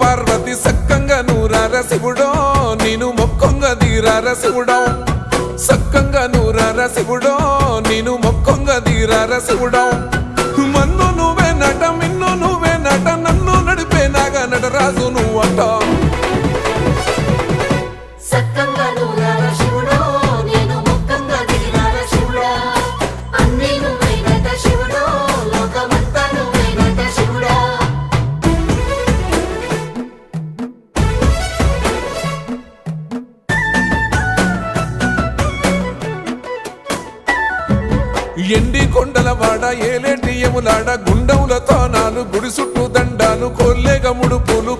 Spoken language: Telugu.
పార్వతి సక్కంగా నూరార శివుడో నేను మొక్కంగా తీరార శివుడో సక్కంగా నూరార శివుడో నేను మొక్కంగా తీరార శివుడో మన్ను నువ్వే నట మిన్ను నువ్వే నట నన్ను నడిపే నాగా నటరాజు నువ్వట ఎండి కొండల వాడ ఏలేటి యములాడ గుండములతో నాలు గుడి చుట్టూ దండాలు కొల్లేగ ముడుపులు